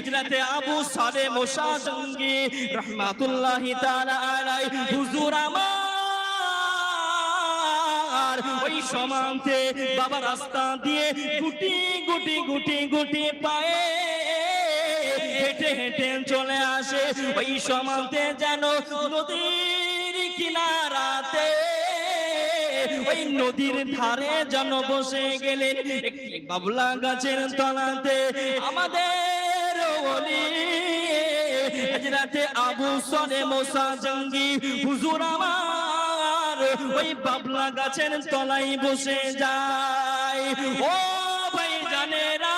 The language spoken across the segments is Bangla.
হযরতে আবু সালেহ মুসা জঙ্গি রাহমাতুল্লাহি তাআলা আলাইহি হুজুর আমার ওই সমান্তে বাবা রাস্তা দিয়ে গুটি গুটি গুটি গুটি পায়ে হেঁটে হেঁটে চলে আসে ওই সমান্তে যেন নদীর কিনারাতে ওই নদীর ধারে যেন বসে গেলেন একটি বাবলা গাছের তলাতে আমাদের ওলি হযরতে আবু সালেহ মুসা জঙ্গি হুজুর আমার ওই বাবলা গাছের তলায় বসে যায়। ও ভাই জানেরা,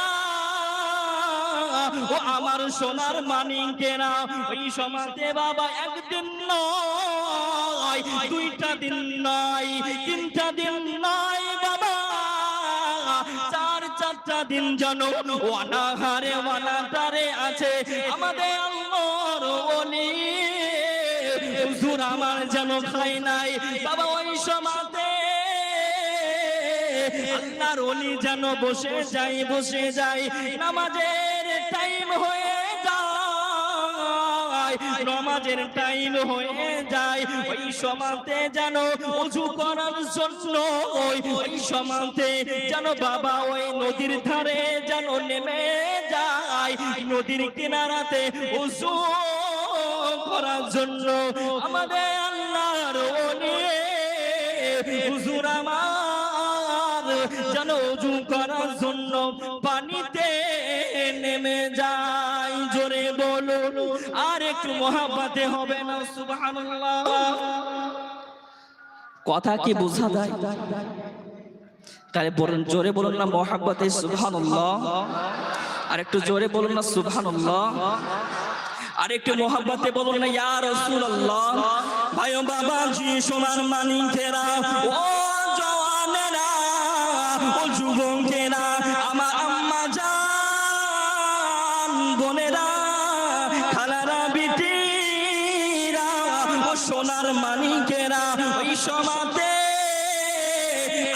ও আমার সোনার মানিকেরা, ওই সমাজে বাবা একদিন নয়, দুইটা দিন নয়, তিনটা দিন নয় বাবা, চারটা দিন যেন অনাহারে অনাতারে আছে আমাদের আল্লাহর ওলি হুজুর আমার যেন খাই নাই বাবা। ওই সমাজে আল্লাহর ওলি যেন বসে যায় নামাজের টাইম হয়ে যায়, নামাজের টাইম হয়ে যায়। ওই সমাজে যেন ওযু করার জন্য ওই সমাজে যেন বাবা ওই নদীর ধারে যেন নেমে যায়, নদীর কিনারাতে ওযু করার জন্য আমাদের আল্লাহর ওলি হুজুর আমার যেন ওযু করার জন্য পানিতে নেমে যায়। জোরে বলুন আর একটু মহব্বতে হবে না সুবহানাল্লাহ। কথা কি বোঝা যায়? তাহলে বলুন, জোরে বলুন না মহব্বতে সুবহানাল্লাহ, আর একটু জোরে বলুন না সুবহানাল্লাহ, আর একটু মহব্বতে বলুন না ইয়া রাসূলুল্লাহ। ভাই ও বাবাজি সোনার মানিকেরা, ও জওয়ানেরা, ও যুবকেরা, আমার আম্মা জান বোনেরা, খালারা বিটিরা, ও সোনার মানিকেরা, ওই সমাজে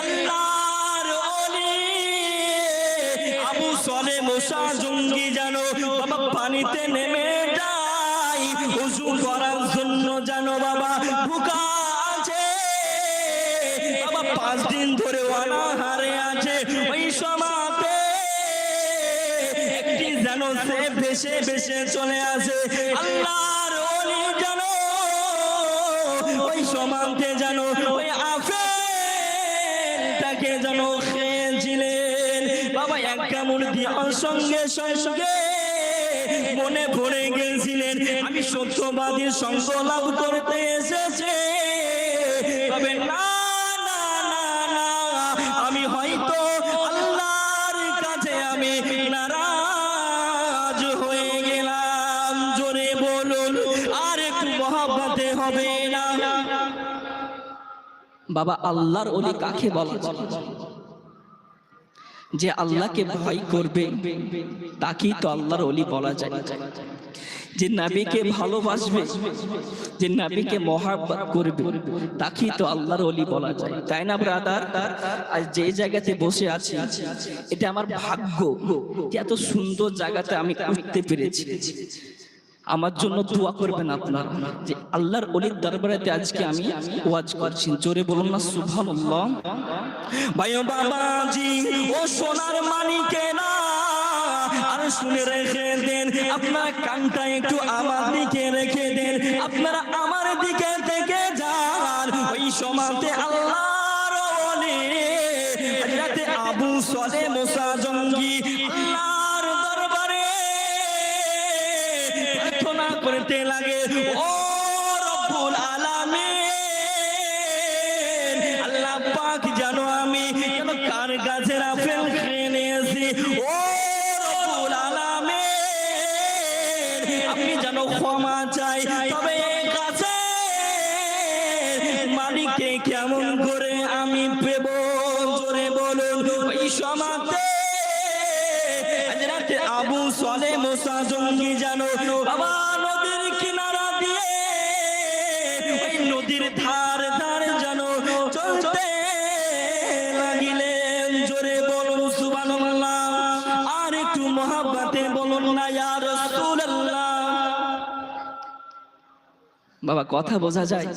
আল্লাহর ওলি আবু সালেহ মুসা জঙ্গি যেন বাবা পানিতে নেমে যায় ওযু করার জন্য, যেন বাবা ভুকা আছে বাবা, 5 দিন ধরে অনাহারে আছে। ওই সমাজে একটি যেন সে ভেসে ভেসে চলে আসে আল্লাহর ওলি যেন ওই সমাজে যেন ওই আপেলটাকে যেন খেয়েছিলেন বাবা। এক কামড় দেওয়ার সঙ্গে সঙ্গে মনে পড়ে গেছিলেন আমি সত্যবাদীর সঙ্গ লাভ করতে এসেছে, তবে না না না না, আমি হয়তো আল্লাহর কাছে আমি নারাজ হয়ে গেলাম। জোরে বলুন আর একটু মহব্বতে হবে না বাবা। আল্লাহর ওলি কাকে বলা? যে আল্লাহকে ভয় করবে তাকেই তো আল্লাহর ওলি বলা যায়। যে নবীকে ভালোবাসবে, যে নবীকে মহব্বত করবে তাকেই তো আল্লাহর ওলি বলা যায়, তাই না ব্রাদার? আজ যে জায়গাতে বসে আছি এটা আমার ভাগ্য যে এত সুন্দর জায়গাতে আমি উঠতে পেরেছি। আমার জন্য দোয়া করবেন আপনারা যে আল্লাহর ওলির দরবারেতে আজকে আমি ওয়াজ করছি। জোরে বলুন না সুবহানাল্লাহ। ভাই ও বাবাজি, ও সোনার মানিকেরা, আর শুনে রেখে দেন, আপনার কানটা একটু আমার দিকে রেখে দেন, আপনারা আমার দিকে থেকে যান। ওই সমাজে আল্লাহর ওলি হযরতে আবু সালেহ মুসা জঙ্গি আল্লাহর দরবারে প্রার্থনা করতে লাগে, ও রব্বুল আলামিন, আল্লাহ পাক জানো আমি কেন কার গাছের আপেল খেয়ে নিয়েছি, ও রব্বুল আলামিন আপনি জানো ক্ষমা চাই, তবে এই গাছের মালিককে কেমন করে আমি পেব? জোরে বলুন। ওই সমাজে হযরতে আবু সালেহ মুসা জঙ্গি জানো বাবা নদীর কিনারা দিয়ে ওই নদীর ধার ধার জানো চলতে লাগিলেন। জোরে বলুন সুবহানাল্লাহ, আর একটু মহব্বতে বলুন না ইয়া রাসূলুল্লাহ। বাবা কথা বোঝা যায়?